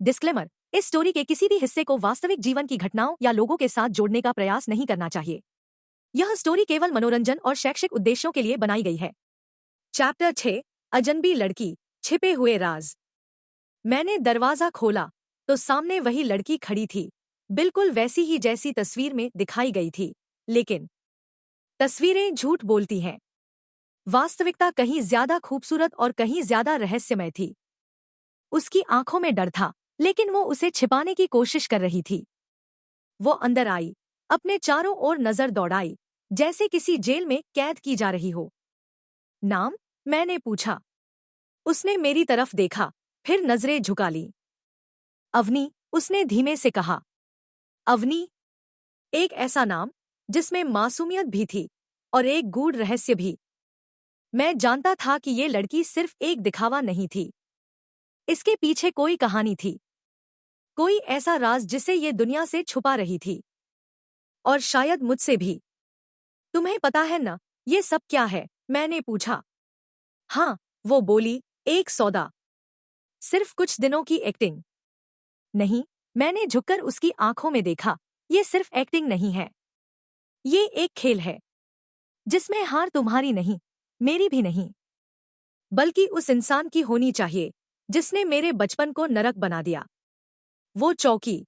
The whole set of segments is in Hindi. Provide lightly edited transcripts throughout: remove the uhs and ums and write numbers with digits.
डिस्क्लेमर, इस स्टोरी के किसी भी हिस्से को वास्तविक जीवन की घटनाओं या लोगों के साथ जोड़ने का प्रयास नहीं करना चाहिए। यह स्टोरी केवल मनोरंजन और शैक्षिक उद्देश्यों के लिए बनाई गई है। चैप्टर 6, अजनबी लड़की, छिपे हुए राज। मैंने दरवाजा खोला तो सामने वही लड़की खड़ी थी, बिल्कुल वैसी ही जैसी तस्वीर में दिखाई गई थी। लेकिन तस्वीरें झूठ बोलती हैं। वास्तविकता कहीं ज्यादा खूबसूरत और कहीं ज्यादा रहस्यमय थी। उसकी आंखों में डर था, लेकिन वो उसे छिपाने की कोशिश कर रही थी। वो अंदर आई, अपने चारों ओर नजर दौड़ाई, जैसे किसी जेल में कैद की जा रही हो। नाम? मैंने पूछा। उसने मेरी तरफ देखा, फिर नजरें झुका ली। अवनी, उसने धीमे से कहा। अवनी? एक ऐसा नाम जिसमें मासूमियत भी थी और एक गूढ़ रहस्य भी। मैं जानता था कि ये लड़की सिर्फ एक दिखावा नहीं थी। इसके पीछे कोई कहानी थी, कोई ऐसा राज जिसे ये दुनिया से छुपा रही थी, और शायद मुझसे भी। तुम्हें पता है ना ये सब क्या है? मैंने पूछा। हाँ, वो बोली, एक सौदा। सिर्फ कुछ दिनों की एक्टिंग। नहीं, मैंने झुककर उसकी आंखों में देखा। ये सिर्फ एक्टिंग नहीं है, ये एक खेल है जिसमें हार तुम्हारी नहीं, मेरी भी नहीं, बल्कि उस इंसान की होनी चाहिए जिसने मेरे बचपन को नरक बना दिया। वो चौकी।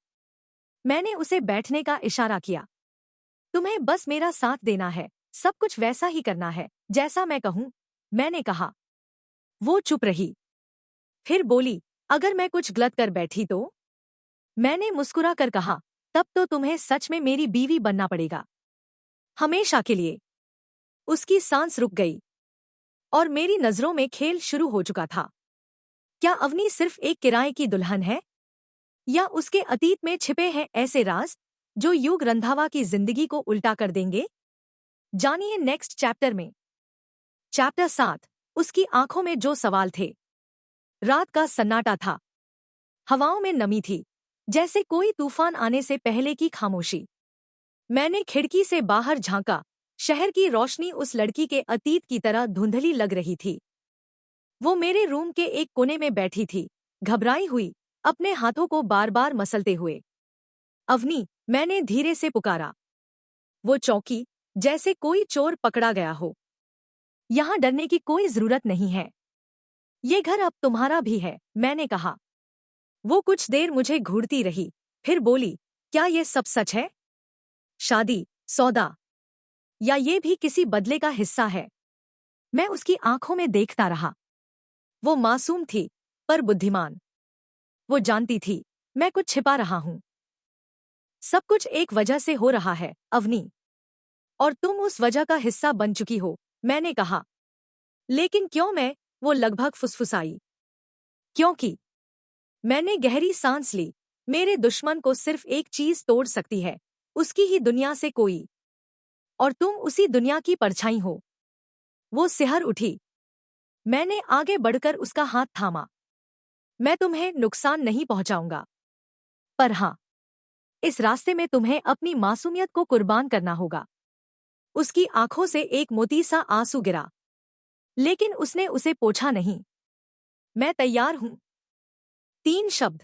मैंने उसे बैठने का इशारा किया। तुम्हें बस मेरा साथ देना है, सब कुछ वैसा ही करना है जैसा मैं कहूं, मैंने कहा। वो चुप रही, फिर बोली, अगर मैं कुछ गलत कर बैठी तो? मैंने मुस्कुरा कर कहा, तब तो तुम्हें सच में मेरी बीवी बनना पड़ेगा, हमेशा के लिए। उसकी सांस रुक गई और मेरी नजरों में खेल शुरू हो चुका था। क्या अवनी सिर्फ एक किराए की दुल्हन है, या उसके अतीत में छिपे हैं ऐसे राज जो युग रंधावा की जिंदगी को उल्टा कर देंगे? जानिए नेक्स्ट चैप्टर में। चैप्टर 7, उसकी आंखों में जो सवाल थे। रात का सन्नाटा था, हवाओं में नमी थी, जैसे कोई तूफान आने से पहले की खामोशी। मैंने खिड़की से बाहर झांका। शहर की रोशनी उस लड़की के अतीत की तरह धुंधली लग रही थी। वो मेरे रूम के एक कोने में बैठी थी, घबराई हुई, अपने हाथों को बार बार मसलते हुए। अवनी, मैंने धीरे से पुकारा। वो चौंकी, जैसे कोई चोर पकड़ा गया हो। यहाँ डरने की कोई जरूरत नहीं है, ये घर अब तुम्हारा भी है, मैंने कहा। वो कुछ देर मुझे घूरती रही, फिर बोली, क्या ये सब सच है? शादी, सौदा, या ये भी किसी बदले का हिस्सा है? मैं उसकी आंखों में देखता रहा। वो मासूम थी, पर बुद्धिमान। वो जानती थी मैं कुछ छिपा रहा हूं। सब कुछ एक वजह से हो रहा है, अवनी, और तुम उस वजह का हिस्सा बन चुकी हो, मैंने कहा। लेकिन क्यों मैं? वो लगभग फुसफुसाई। क्योंकि। मैंने गहरी सांस ली। मेरे दुश्मन को सिर्फ एक चीज तोड़ सकती है, उसकी ही दुनिया से कोई, और तुम उसी दुनिया की परछाई हो। वो सिहर उठी। मैंने आगे बढ़कर उसका हाथ थामा। मैं तुम्हें नुकसान नहीं पहुंचाऊंगा, पर हाँ, इस रास्ते में तुम्हें अपनी मासूमियत को कुर्बान करना होगा। उसकी आंखों से एक मोती सा आंसू गिरा, लेकिन उसने उसे पोंछा नहीं। मैं तैयार हूं। 3 शब्द,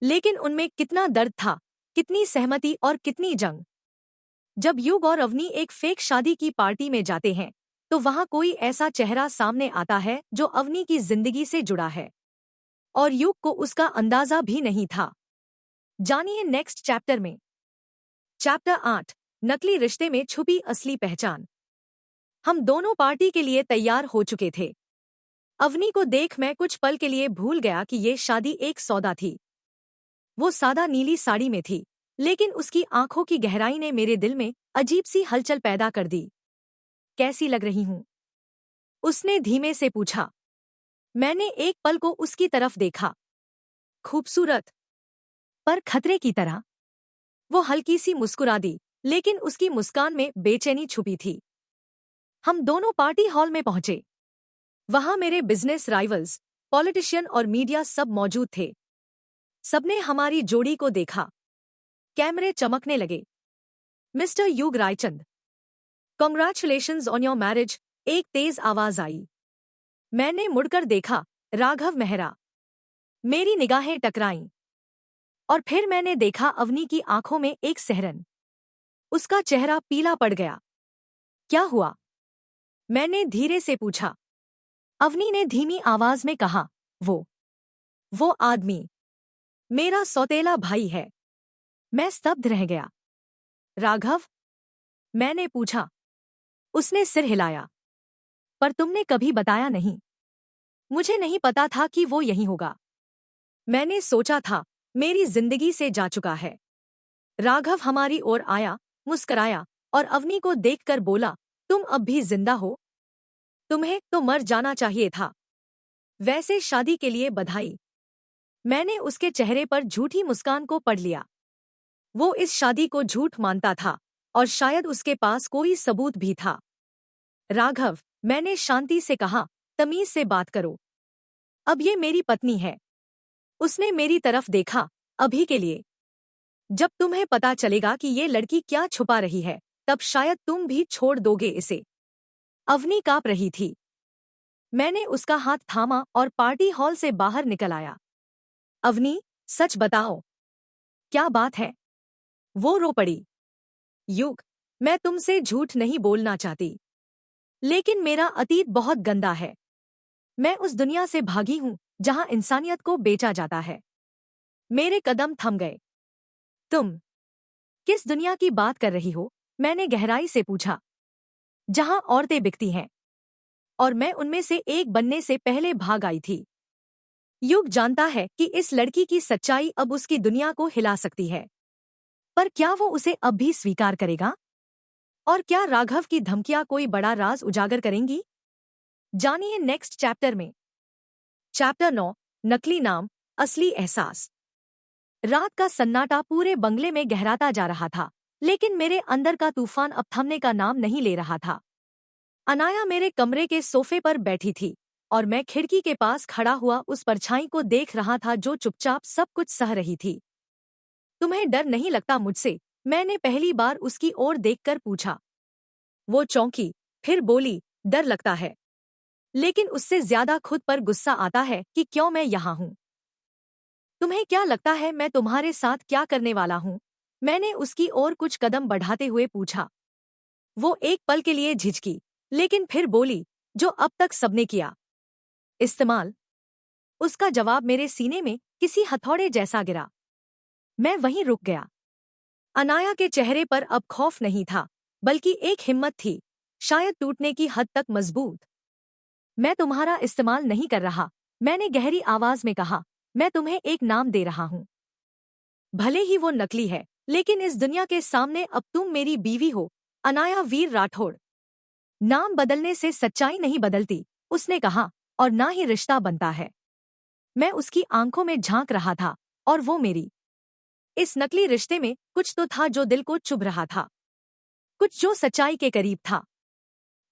लेकिन उनमें कितना दर्द था, कितनी सहमति और कितनी जंग। जब युग और अवनी एक फेक शादी की पार्टी में जाते हैं, तो वहां कोई ऐसा चेहरा सामने आता है जो अवनी की जिंदगी से जुड़ा है, और युग को उसका अंदाजा भी नहीं था। जानिए नेक्स्ट चैप्टर में। चैप्टर 8, नकली रिश्ते में छुपी असली पहचान। हम दोनों पार्टी के लिए तैयार हो चुके थे। अवनी को देख मैं कुछ पल के लिए भूल गया कि ये शादी एक सौदा थी। वो सादा नीली साड़ी में थी, लेकिन उसकी आंखों की गहराई ने मेरे दिल में अजीब सी हलचल पैदा कर दी। कैसी लग रही हूं? उसने धीमे से पूछा। मैंने एक पल को उसकी तरफ देखा। खूबसूरत, पर खतरे की तरह। वो हल्की सी मुस्कुरा दी, लेकिन उसकी मुस्कान में बेचैनी छुपी थी। हम दोनों पार्टी हॉल में पहुंचे। वहां मेरे बिजनेस राइवल्स, पॉलिटिशियन और मीडिया सब मौजूद थे। सबने हमारी जोड़ी को देखा। कैमरे चमकने लगे। मिस्टर युग Raichand, congratulations on your marriage, एक तेज आवाज आई। मैंने मुड़कर देखा। राघव मेहरा। मेरी निगाहें टकराईं और फिर मैंने देखा अवनी की आंखों में एक सिहरन। उसका चेहरा पीला पड़ गया। क्या हुआ? मैंने धीरे से पूछा। अवनी ने धीमी आवाज में कहा, वो आदमी मेरा सौतेला भाई है। मैं स्तब्ध रह गया। राघव? मैंने पूछा। उसने सिर हिलाया। पर तुमने कभी बताया नहीं। मुझे नहीं पता था कि वो यहीं होगा। मैंने सोचा था मेरी जिंदगी से जा चुका है। राघव हमारी ओर आया, मुस्कराया और अवनी को देखकर बोला, तुम अब भी जिंदा हो? तुम्हें तो मर जाना चाहिए था। वैसे शादी के लिए बधाई। मैंने उसके चेहरे पर झूठी मुस्कान को पढ़ लिया। वो इस शादी को झूठ मानता था और शायद उसके पास कोई सबूत भी था। राघव, मैंने शांति से कहा, तमीज से बात करो। अब ये मेरी पत्नी है। उसने मेरी तरफ देखा। अभी के लिए। जब तुम्हें पता चलेगा कि ये लड़की क्या छुपा रही है, तब शायद तुम भी छोड़ दोगे इसे। अवनी कांप रही थी। मैंने उसका हाथ थामा और पार्टी हॉल से बाहर निकल आया। अवनी, सच बताओ, क्या बात है? वो रो पड़ी। युग, मैं तुमसे झूठ नहीं बोलना चाहती, लेकिन मेरा अतीत बहुत गंदा है। मैं उस दुनिया से भागी हूं जहां इंसानियत को बेचा जाता है। मेरे कदम थम गए। तुम किस दुनिया की बात कर रही हो? मैंने गहराई से पूछा। जहां औरतें बिकती हैं, और मैं उनमें से एक बनने से पहले भाग आई थी। युग जानता है कि इस लड़की की सच्चाई अब उसकी दुनिया को हिला सकती है। पर क्या वो उसे अब भी स्वीकार करेगा? और क्या राघव की धमकियां कोई बड़ा राज उजागर करेंगी? जानिए नेक्स्ट चैप्टर में। चैप्टर 9, नकली नाम, असली एहसास। रात का सन्नाटा पूरे बंगले में गहराता जा रहा था, लेकिन मेरे अंदर का तूफान अब थमने का नाम नहीं ले रहा था। अनाया मेरे कमरे के सोफे पर बैठी थी और मैं खिड़की के पास खड़ा हुआ उस परछाई को देख रहा था जो चुपचाप सब कुछ सह रही थी। तुम्हें डर नहीं लगता मुझसे? मैंने पहली बार उसकी ओर देखकर पूछा। वो चौंकी, फिर बोली, डर लगता है, लेकिन उससे ज्यादा खुद पर गुस्सा आता है कि क्यों मैं यहाँ हूँ। तुम्हें क्या लगता है मैं तुम्हारे साथ क्या करने वाला हूँ? मैंने उसकी ओर कुछ कदम बढ़ाते हुए पूछा। वो एक पल के लिए झिझकी, लेकिन फिर बोली, जो अब तक सबने किया, इस्तेमाल। उसका जवाब मेरे सीने में किसी हथौड़े जैसा गिरा। मैं वहीं रुक गया। अनाया के चेहरे पर अब खौफ नहीं था, बल्कि एक हिम्मत थी, शायद टूटने की हद तक मजबूत। मैं तुम्हारा इस्तेमाल नहीं कर रहा, मैंने गहरी आवाज में कहा। मैं तुम्हें एक नाम दे रहा हूँ। भले ही वो नकली है, लेकिन इस दुनिया के सामने अब तुम मेरी बीवी हो, अनाया वीर राठौड़। नाम बदलने से सच्चाई नहीं बदलती, उसने कहा, और ना ही रिश्ता बनता है। मैं उसकी आंखों में झांक रहा था, और वो मेरी। इस नकली रिश्ते में कुछ तो था जो दिल को चुभ रहा था, कुछ जो सच्चाई के करीब था।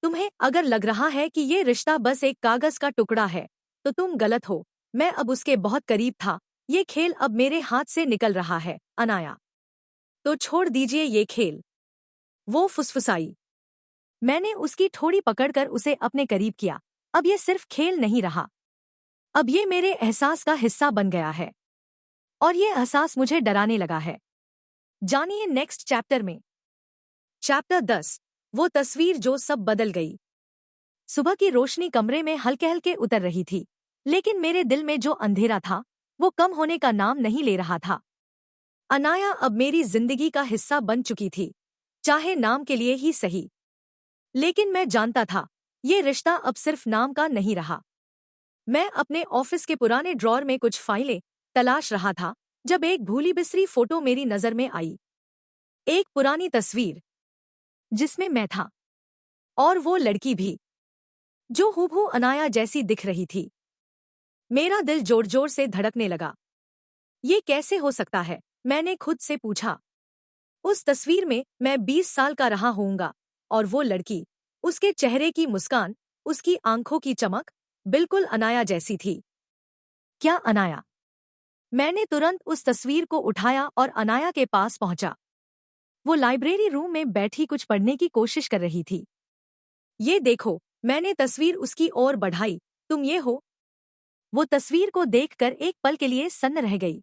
तुम्हें अगर लग रहा है कि ये रिश्ता बस एक कागज का टुकड़ा है, तो तुम गलत हो। मैं अब उसके बहुत करीब था। ये खेल अब मेरे हाथ से निकल रहा है, अनाया। तो छोड़ दीजिए ये खेल। वो फुसफुसाई। मैंने उसकी ठोड़ी पकड़कर उसे अपने करीब किया। अब ये सिर्फ खेल नहीं रहा, अब ये मेरे एहसास का हिस्सा बन गया है, और ये एहसास मुझे डराने लगा है। जानिए नेक्स्ट चैप्टर में। चैप्टर 10, वो तस्वीर जो सब बदल गई। सुबह की रोशनी कमरे में हल्के हल्के उतर रही थी, लेकिन मेरे दिल में जो अंधेरा था वो कम होने का नाम नहीं ले रहा था। अनाया अब मेरी जिंदगी का हिस्सा बन चुकी थी, चाहे नाम के लिए ही सही। लेकिन मैं जानता था ये रिश्ता अब सिर्फ नाम का नहीं रहा। मैं अपने ऑफिस के पुराने ड्रॉर में कुछ फाइलें तलाश रहा था जब एक भूली बिसरी फोटो मेरी नजर में आई। एक पुरानी तस्वीर जिसमें मैं था, और वो लड़की भी, जो हूबहू अनाया जैसी दिख रही थी। मेरा दिल जोर जोर से धड़कने लगा। ये कैसे हो सकता है? मैंने खुद से पूछा। उस तस्वीर में मैं 20 साल का रहा होऊंगा, और वो लड़की, उसके चेहरे की मुस्कान, उसकी आंखों की चमक, बिल्कुल अनाया जैसी थी। क्या अनाया? मैंने तुरंत उस तस्वीर को उठाया और अनाया के पास पहुंचा। वो लाइब्रेरी रूम में बैठी कुछ पढ़ने की कोशिश कर रही थी। ये देखो, मैंने तस्वीर उसकी ओर बढ़ाई, तुम ये हो? वो तस्वीर को देखकर एक पल के लिए सन्न रह गई।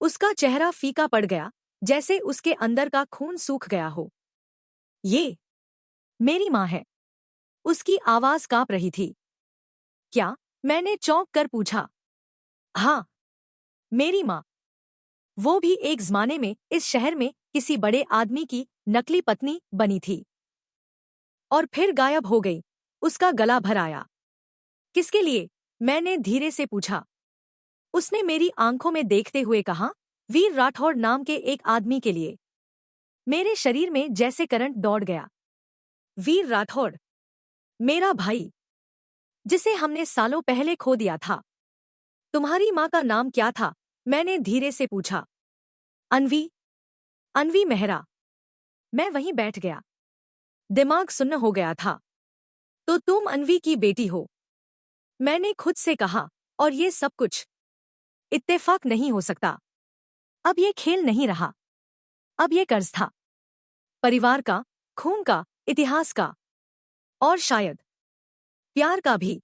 उसका चेहरा फीका पड़ गया, जैसे उसके अंदर का खून सूख गया हो। ये मेरी माँ है। उसकी आवाज कांप रही थी। क्या? मैंने चौंक कर पूछा। हाँ, मेरी माँ। वो भी एक ज़माने में इस शहर में किसी बड़े आदमी की नकली पत्नी बनी थी और फिर गायब हो गई। उसका गला भर आया। किसके लिए? मैंने धीरे से पूछा। उसने मेरी आंखों में देखते हुए कहा, वीर राठौड़ नाम के एक आदमी के लिए। मेरे शरीर में जैसे करंट दौड़ गया। वीर राठौड़, मेरा भाई, जिसे हमने सालों पहले खो दिया था। तुम्हारी माँ का नाम क्या था? मैंने धीरे से पूछा। अनवी। अनवी मेहरा। मैं वहीं बैठ गया। दिमाग सुन्न हो गया था। तो तुम अनवी की बेटी हो? मैंने खुद से कहा। और ये सब कुछ इत्तेफाक नहीं हो सकता। अब ये खेल नहीं रहा। अब ये कर्ज था। परिवार का, खून का, इतिहास का और शायद प्यार का भी।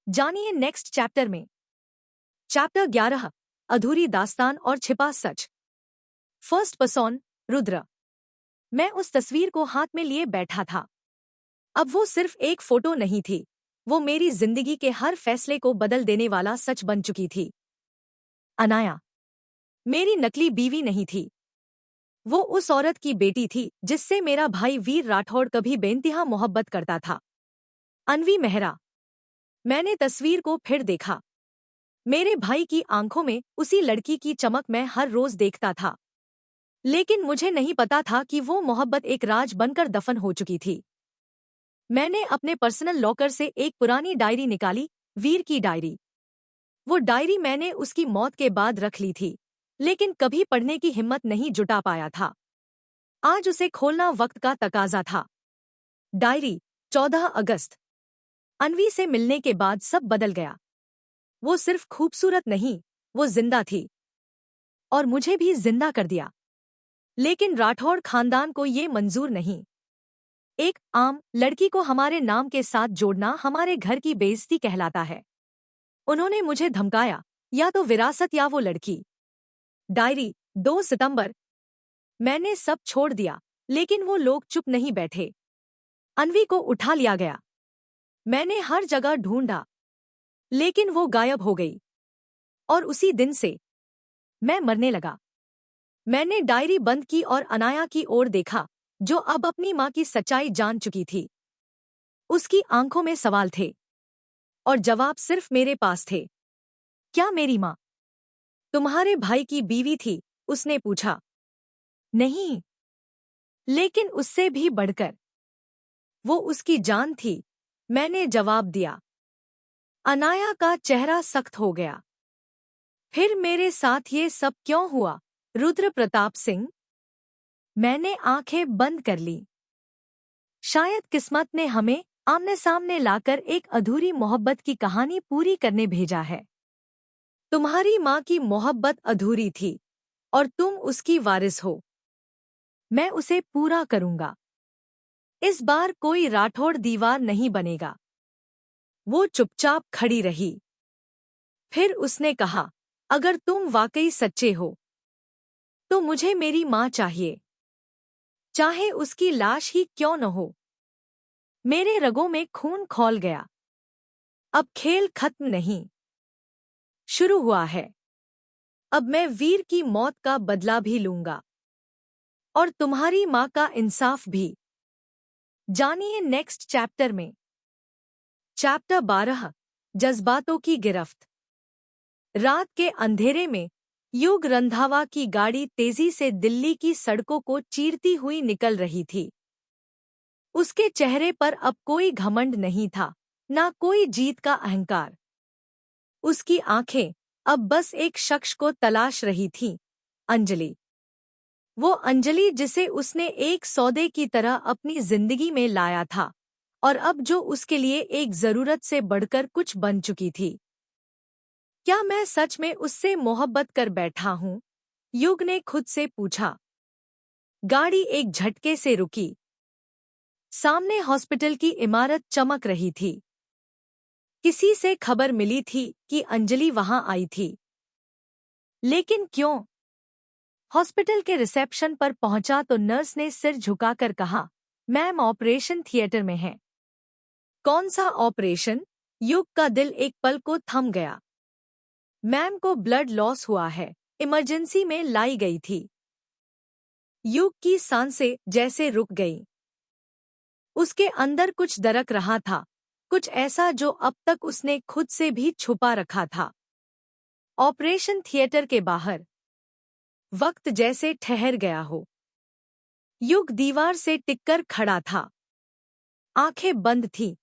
जानिए नेक्स्ट चैप्टर में। चैप्टर 11, अधूरी दास्तान और छिपा सच। First person, Rudra. मैं उस तस्वीर को हाथ में लिए बैठा था। अब वो सिर्फ एक फोटो नहीं थी, वो मेरी जिंदगी के हर फैसले को बदल देने वाला सच बन चुकी थी। अनाया मेरी नकली बीवी नहीं थी। वो उस औरत की बेटी थी जिससे मेरा भाई वीर राठौड़ कभी बेइंतहा मोहब्बत करता था। अनवी मेहरा। मैंने तस्वीर को फिर देखा। मेरे भाई की आंखों में उसी लड़की की चमक मैं हर रोज देखता था। लेकिन मुझे नहीं पता था कि वो मोहब्बत एक राज बनकर दफन हो चुकी थी। मैंने अपने पर्सनल लॉकर से एक पुरानी डायरी निकाली, वीर की डायरी। वो डायरी मैंने उसकी मौत के बाद रख ली थी, लेकिन कभी पढ़ने की हिम्मत नहीं जुटा पाया था। आज उसे खोलना वक्त का तकाजा था। डायरी, 14 अगस्त। अनवी से मिलने के बाद सब बदल गया। वो सिर्फ खूबसूरत नहीं, वो जिंदा थी। और मुझे भी जिंदा कर दिया। लेकिन राठौड़ खानदान को ये मंजूर नहीं। एक आम लड़की को हमारे नाम के साथ जोड़ना हमारे घर की बेइज्जती कहलाता है। उन्होंने मुझे धमकाया, या तो विरासत या वो लड़की। डायरी, 2 सितंबर। मैंने सब छोड़ दिया, लेकिन वो लोग चुप नहीं बैठे। अनवी को उठा लिया गया। मैंने हर जगह ढूंढा, लेकिन वो गायब हो गई। और उसी दिन से मैं मरने लगा। मैंने डायरी बंद की और अनाया की ओर देखा, जो अब अपनी माँ की सच्चाई जान चुकी थी। उसकी आंखों में सवाल थे और जवाब सिर्फ मेरे पास थे। क्या मेरी माँ तुम्हारे भाई की बीवी थी? उसने पूछा। नहीं, लेकिन उससे भी बढ़कर वो उसकी जान थी, मैंने जवाब दिया। अनाया का चेहरा सख्त हो गया। फिर मेरे साथ ये सब क्यों हुआ, रुद्र प्रताप सिंह? मैंने आंखें बंद कर ली। शायद किस्मत ने हमें आमने सामने लाकर एक अधूरी मोहब्बत की कहानी पूरी करने भेजा है। तुम्हारी माँ की मोहब्बत अधूरी थी और तुम उसकी वारिस हो। मैं उसे पूरा करूंगा। इस बार कोई राठौड़ दीवार नहीं बनेगा। वो चुपचाप खड़ी रही। फिर उसने कहा, अगर तुम वाकई सच्चे हो तो मुझे मेरी माँ चाहिए, चाहे उसकी लाश ही क्यों न हो। मेरे रगों में खून खौल गया। अब खेल खत्म नहीं, शुरू हुआ है। अब मैं वीर की मौत का बदला भी लूंगा और तुम्हारी माँ का इंसाफ भी। जानिए नेक्स्ट चैप्टर में। चैप्टर 12, जज्बातों की गिरफ्त। रात के अंधेरे में युग रंधावा की गाड़ी तेजी से दिल्ली की सड़कों को चीरती हुई निकल रही थी। उसके चेहरे पर अब कोई घमंड नहीं था, ना कोई जीत का अहंकार। उसकी आंखें अब बस एक शख्स को तलाश रही थीं, अंजलि। वो अंजलि जिसे उसने एक सौदे की तरह अपनी जिंदगी में लाया था और अब जो उसके लिए एक जरूरत से बढ़कर कुछ बन चुकी थी। क्या मैं सच में उससे मोहब्बत कर बैठा हूँ? युग ने खुद से पूछा। गाड़ी एक झटके से रुकी। सामने हॉस्पिटल की इमारत चमक रही थी। किसी से खबर मिली थी कि अंजलि वहां आई थी। लेकिन क्यों? हॉस्पिटल के रिसेप्शन पर पहुंचा तो नर्स ने सिर झुकाकर कहा, मैम ऑपरेशन थिएटर में है। कौन सा ऑपरेशन? युग का दिल एक पल को थम गया। मैम को ब्लड लॉस हुआ है, इमरजेंसी में लाई गई थी। युग की सांसें जैसे रुक गईं। उसके अंदर कुछ दरक रहा था, कुछ ऐसा जो अब तक उसने खुद से भी छुपा रखा था। ऑपरेशन थिएटर के बाहर वक्त जैसे ठहर गया हो। युग दीवार से टिककर खड़ा था। आंखें बंद थीं,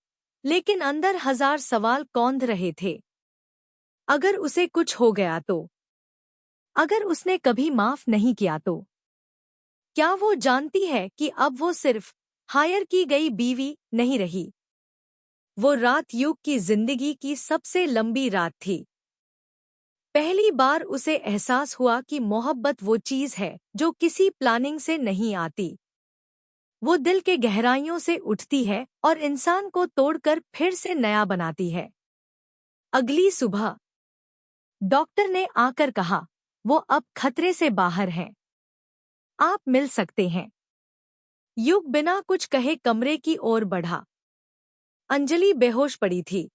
लेकिन अंदर हजार सवाल कौंध रहे थे। अगर उसे कुछ हो गया तो? अगर उसने कभी माफ नहीं किया तो? क्या वो जानती है कि अब वो सिर्फ हायर की गई बीवी नहीं रही? वो रात युग की जिंदगी की सबसे लंबी रात थी। पहली बार उसे एहसास हुआ कि मोहब्बत वो चीज है जो किसी प्लानिंग से नहीं आती। वो दिल के गहराइयों से उठती है और इंसान को तोड़कर फिर से नया बनाती है। अगली सुबह डॉक्टर ने आकर कहा, वो अब खतरे से बाहर हैं। आप मिल सकते हैं। युग बिना कुछ कहे कमरे की ओर बढ़ा। अंजलि बेहोश पड़ी थी,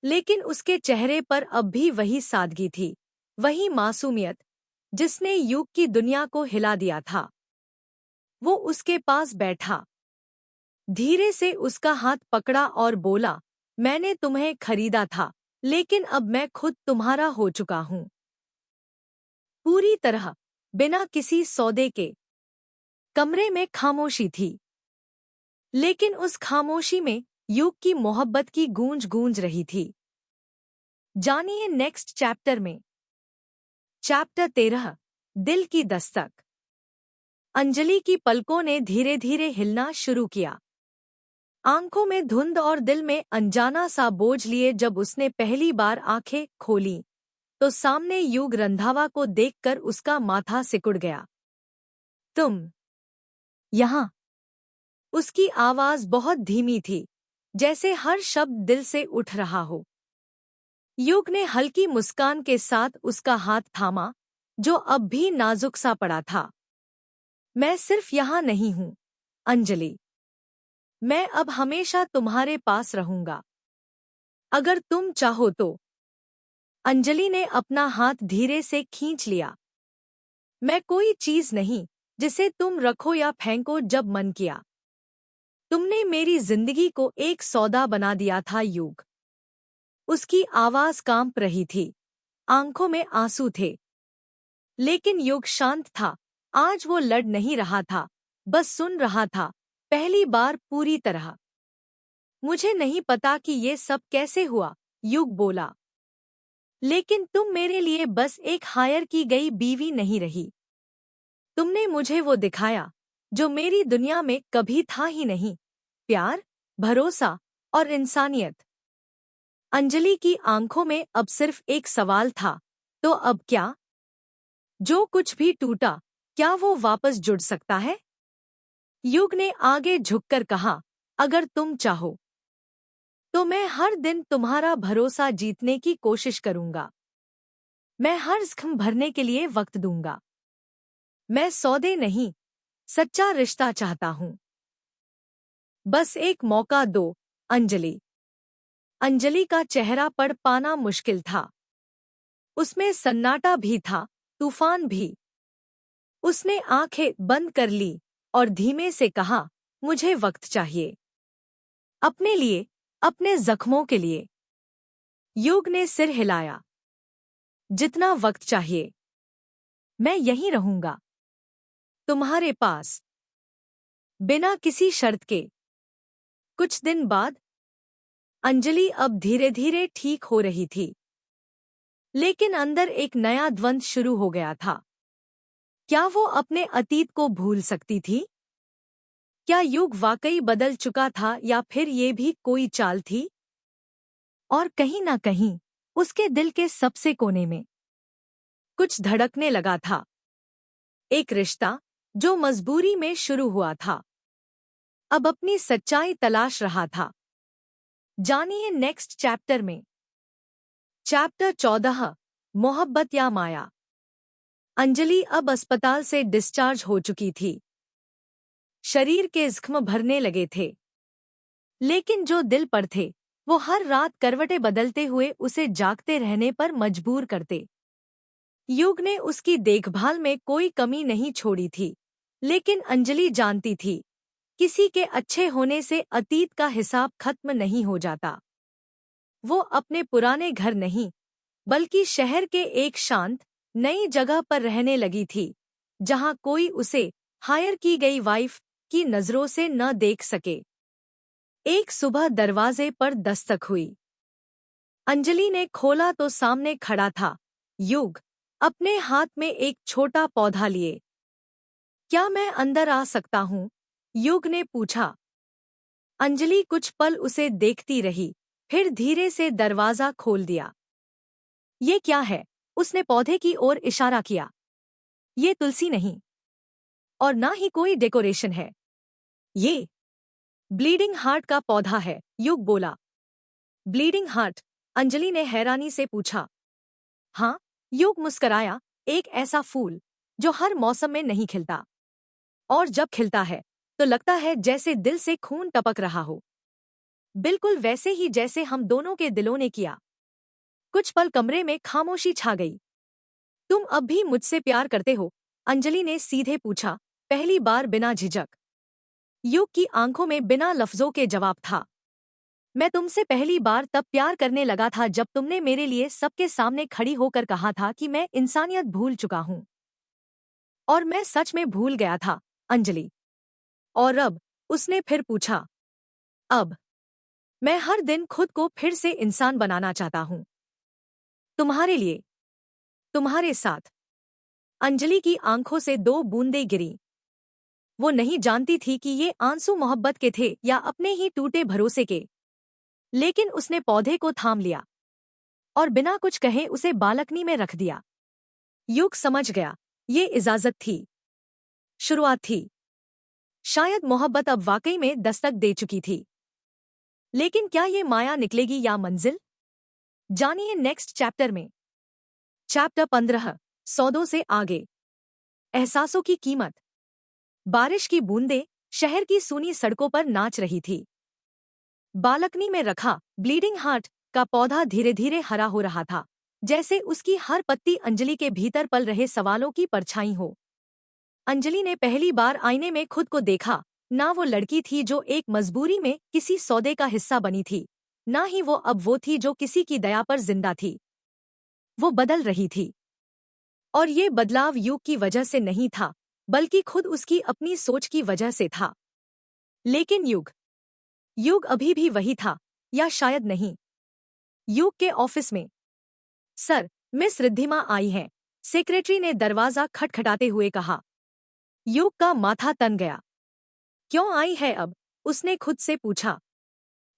लेकिन उसके चेहरे पर अब भी वही सादगी थी, वही मासूमियत जिसने युग की दुनिया को हिला दिया था। वो उसके पास बैठा, धीरे से उसका हाथ पकड़ा और बोला, मैंने तुम्हें खरीदा था, लेकिन अब मैं खुद तुम्हारा हो चुका हूं। पूरी तरह, बिना किसी सौदे के। कमरे में खामोशी थी, लेकिन उस खामोशी में युग की मोहब्बत की गूंज गूंज रही थी। जानिए नेक्स्ट चैप्टर में। चैप्टर 13, दिल की दस्तक। अंजलि की पलकों ने धीरे धीरे हिलना शुरू किया। आंखों में धुंध और दिल में अनजाना सा बोझ लिए जब उसने पहली बार आंखें खोली, तो सामने युग रंधावा को देखकर उसका माथा सिकुड़ गया। तुम यहाँ? उसकी आवाज बहुत धीमी थी, जैसे हर शब्द दिल से उठ रहा हो। युग ने हल्की मुस्कान के साथ उसका हाथ थामा, जो अब भी नाजुक सा पड़ा था। मैं सिर्फ यहाँ नहीं हूँ, अंजलि। मैं अब हमेशा तुम्हारे पास रहूंगा, अगर तुम चाहो तो। अंजलि ने अपना हाथ धीरे से खींच लिया। मैं कोई चीज नहीं जिसे तुम रखो या फेंको जब मन किया। तुमने मेरी जिंदगी को एक सौदा बना दिया था, युग। उसकी आवाज कांप रही थी, आंखों में आंसू थे। लेकिन युग शांत था। आज वो लड़ नहीं रहा था, बस सुन रहा था, पहली बार पूरी तरह। मुझे नहीं पता कि ये सब कैसे हुआ, युग बोला। लेकिन तुम मेरे लिए बस एक हायर की गई बीवी नहीं रही। तुमने मुझे वो दिखाया जो मेरी दुनिया में कभी था ही नहीं, प्यार, भरोसा और इंसानियत। अंजलि की आंखों में अब सिर्फ एक सवाल था, तो अब क्या? जो कुछ भी टूटा, क्या वो वापस जुड़ सकता है? युग ने आगे झुककर कहा, अगर तुम चाहो तो मैं हर दिन तुम्हारा भरोसा जीतने की कोशिश करूंगा। मैं हर जख्म भरने के लिए वक्त दूंगा। मैं सौदे नहीं, सच्चा रिश्ता चाहता हूं। बस एक मौका दो, अंजलि। अंजलि का चेहरा पढ़ पाना मुश्किल था। उसमें सन्नाटा भी था, तूफान भी। उसने आंखें बंद कर ली और धीमे से कहा, मुझे वक्त चाहिए। अपने लिए, अपने जख्मों के लिए। युग ने सिर हिलाया। जितना वक्त चाहिए। मैं यहीं रहूंगा, तुम्हारे पास, बिना किसी शर्त के। कुछ दिन बाद अंजलि अब धीरे धीरे ठीक हो रही थी, लेकिन अंदर एक नया द्वंद्व शुरू हो गया था। क्या वो अपने अतीत को भूल सकती थी? क्या युग वाकई बदल चुका था या फिर ये भी कोई चाल थी? और कहीं ना कहीं उसके दिल के सबसे कोने में कुछ धड़कने लगा था। एक रिश्ता जो मजबूरी में शुरू हुआ था, अब अपनी सच्चाई तलाश रहा था। जानिए नेक्स्ट चैप्टर में। चैप्टर 14 मोहब्बत या माया। अंजलि अब अस्पताल से डिस्चार्ज हो चुकी थी। शरीर के जख्म भरने लगे थे, लेकिन जो दिल पर थे वो हर रात करवटें बदलते हुए उसे जागते रहने पर मजबूर करते। युग ने उसकी देखभाल में कोई कमी नहीं छोड़ी थी, लेकिन अंजलि जानती थी किसी के अच्छे होने से अतीत का हिसाब खत्म नहीं हो जाता। वो अपने पुराने घर नहीं बल्कि शहर के एक शांत नई जगह पर रहने लगी थी, जहां कोई उसे हायर की गई वाइफ की नजरों से न देख सके। एक सुबह दरवाजे पर दस्तक हुई। अंजलि ने खोला तो सामने खड़ा था युग, अपने हाथ में एक छोटा पौधा लिए। क्या मैं अंदर आ सकता हूँ? युग ने पूछा। अंजलि कुछ पल उसे देखती रही, फिर धीरे से दरवाजा खोल दिया। ये क्या है? उसने पौधे की ओर इशारा किया। ये तुलसी नहीं, और ना ही कोई डेकोरेशन है। ये ब्लीडिंग हार्ट का पौधा है, युग बोला। Bleeding heart? अंजलि ने हैरानी से पूछा। हाँ, युग मुस्कराया। एक ऐसा फूल जो हर मौसम में नहीं खिलता, और जब खिलता है तो लगता है जैसे दिल से खून टपक रहा हो। बिल्कुल वैसे ही जैसे हम दोनों के दिलों ने किया। कुछ पल कमरे में खामोशी छा गई। तुम अब भी मुझसे प्यार करते हो? अंजलि ने सीधे पूछा, पहली बार बिना झिझक। युग की आंखों में बिना लफ्जों के जवाब था। मैं तुमसे पहली बार तब प्यार करने लगा था जब तुमने मेरे लिए सबके सामने खड़ी होकर कहा था कि मैं इंसानियत भूल चुका हूं। और मैं सच में भूल गया था, अंजलि। और अब? उसने फिर पूछा। अब मैं हर दिन खुद को फिर से इंसान बनाना चाहता हूं। तुम्हारे लिए, तुम्हारे साथ। अंजलि की आंखों से दो बूंदें गिरी। वो नहीं जानती थी कि ये आंसू मोहब्बत के थे या अपने ही टूटे भरोसे के, लेकिन उसने पौधे को थाम लिया और बिना कुछ कहे उसे बालकनी में रख दिया। युग समझ गया, ये इजाजत थी, शुरुआत थी। शायद मोहब्बत अब वाकई में दस्तक दे चुकी थी। लेकिन क्या ये माया निकलेगी या मंजिल? जानिए नेक्स्ट चैप्टर में। चैप्टर 15 सौदों से आगे। एहसासों की कीमत। बारिश की बूंदें शहर की सूनी सड़कों पर नाच रही थी। बालकनी में रखा ब्लीडिंग हार्ट का पौधा धीरे धीरे हरा हो रहा था, जैसे उसकी हर पत्ती अंजलि के भीतर पल रहे सवालों की परछाई हो। अंजलि ने पहली बार आईने में खुद को देखा। ना वो लड़की थी जो एक मजबूरी में किसी सौदे का हिस्सा बनी थी, ना ही वो अब वो थी जो किसी की दया पर जिंदा थी। वो बदल रही थी, और ये बदलाव युग की वजह से नहीं था, बल्कि खुद उसकी अपनी सोच की वजह से था। लेकिन युग युग अभी भी वही था, या शायद नहीं। युग के ऑफिस में। सर, मिस रिद्धिमा आई हैं, सेक्रेटरी ने दरवाजा खटखटाते हुए कहा। युग का माथा तन गया। क्यों आई है अब? उसने खुद से पूछा।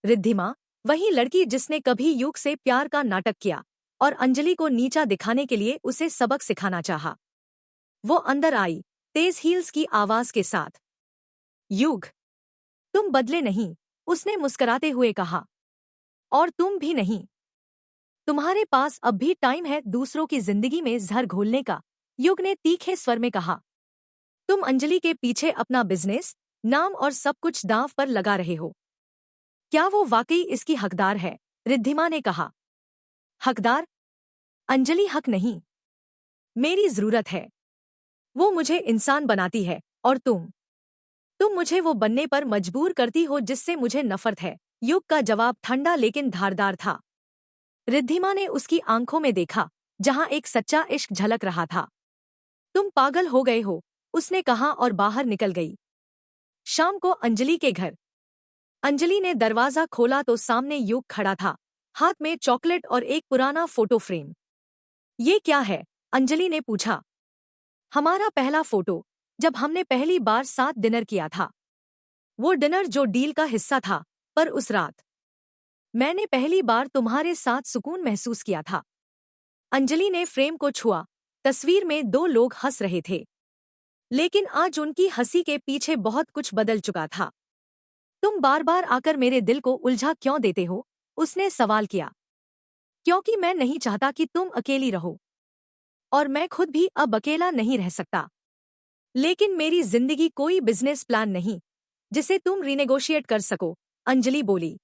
रिद्धिमा, वही लड़की जिसने कभी युग से प्यार का नाटक किया और अंजलि को नीचा दिखाने के लिए उसे सबक सिखाना चाहा। वो अंदर आई, तेज हील्स की आवाज के साथ। युग, तुम बदले नहीं, उसने मुस्कुराते हुए कहा। और तुम भी नहीं। तुम्हारे पास अब भी टाइम है दूसरों की जिंदगी में जहर घोलने का, युग ने तीखे स्वर में कहा। तुम अंजलि के पीछे अपना बिजनेस, नाम और सब कुछ दांव पर लगा रहे हो। क्या वो वाकई इसकी हकदार है? रिद्धिमा ने कहा। हकदार? अंजलि हक नहीं, मेरी जरूरत है। वो मुझे इंसान बनाती है, और तुम मुझे वो बनने पर मजबूर करती हो जिससे मुझे नफरत है। युग का जवाब ठंडा लेकिन धारदार था। रिद्धिमा ने उसकी आंखों में देखा, जहां एक सच्चा इश्क झलक रहा था। तुम पागल हो गए हो, उसने कहा और बाहर निकल गई। शाम को अंजलि के घर। अंजलि ने दरवाजा खोला तो सामने युग खड़ा था, हाथ में चॉकलेट और एक पुराना फोटो फ्रेम। ये क्या है? अंजलि ने पूछा। हमारा पहला फोटो, जब हमने पहली बार साथ डिनर किया था। वो डिनर जो डील का हिस्सा था, पर उस रात मैंने पहली बार तुम्हारे साथ सुकून महसूस किया था। अंजलि ने फ्रेम को छुआ। तस्वीर में दो लोग हंस रहे थे, लेकिन आज उनकी हंसी के पीछे बहुत कुछ बदल चुका था। तुम बार बार आकर मेरे दिल को उलझा क्यों देते हो? उसने सवाल किया। क्योंकि मैं नहीं चाहता कि तुम अकेली रहो, और मैं खुद भी अब अकेला नहीं रह सकता। लेकिन मेरी जिंदगी कोई बिजनेस प्लान नहीं जिसे तुम रिनेगोशिएट कर सको, अंजलि बोली।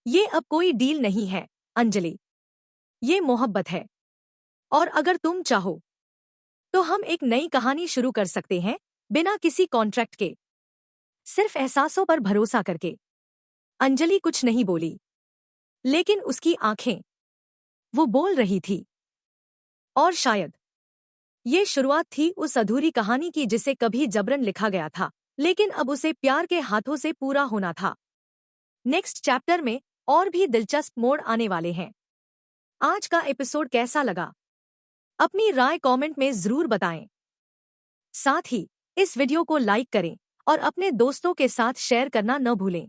ये अब कोई डील नहीं है, अंजलि। ये मोहब्बत है। और अगर तुम चाहो तो हम एक नई कहानी शुरू कर सकते हैं, बिना किसी कॉन्ट्रैक्ट के, सिर्फ एहसासों पर भरोसा करके। अंजलि कुछ नहीं बोली, लेकिन उसकी आंखें, वो बोल रही थी। और शायद ये शुरुआत थी उस अधूरी कहानी की जिसे कभी जबरन लिखा गया था, लेकिन अब उसे प्यार के हाथों से पूरा होना था। नेक्स्ट चैप्टर में और भी दिलचस्प मोड़ आने वाले हैं। आज का एपिसोड कैसा लगा? अपनी राय कमेंट में जरूर बताएं। साथ ही इस वीडियो को लाइक करें और अपने दोस्तों के साथ शेयर करना न भूलें।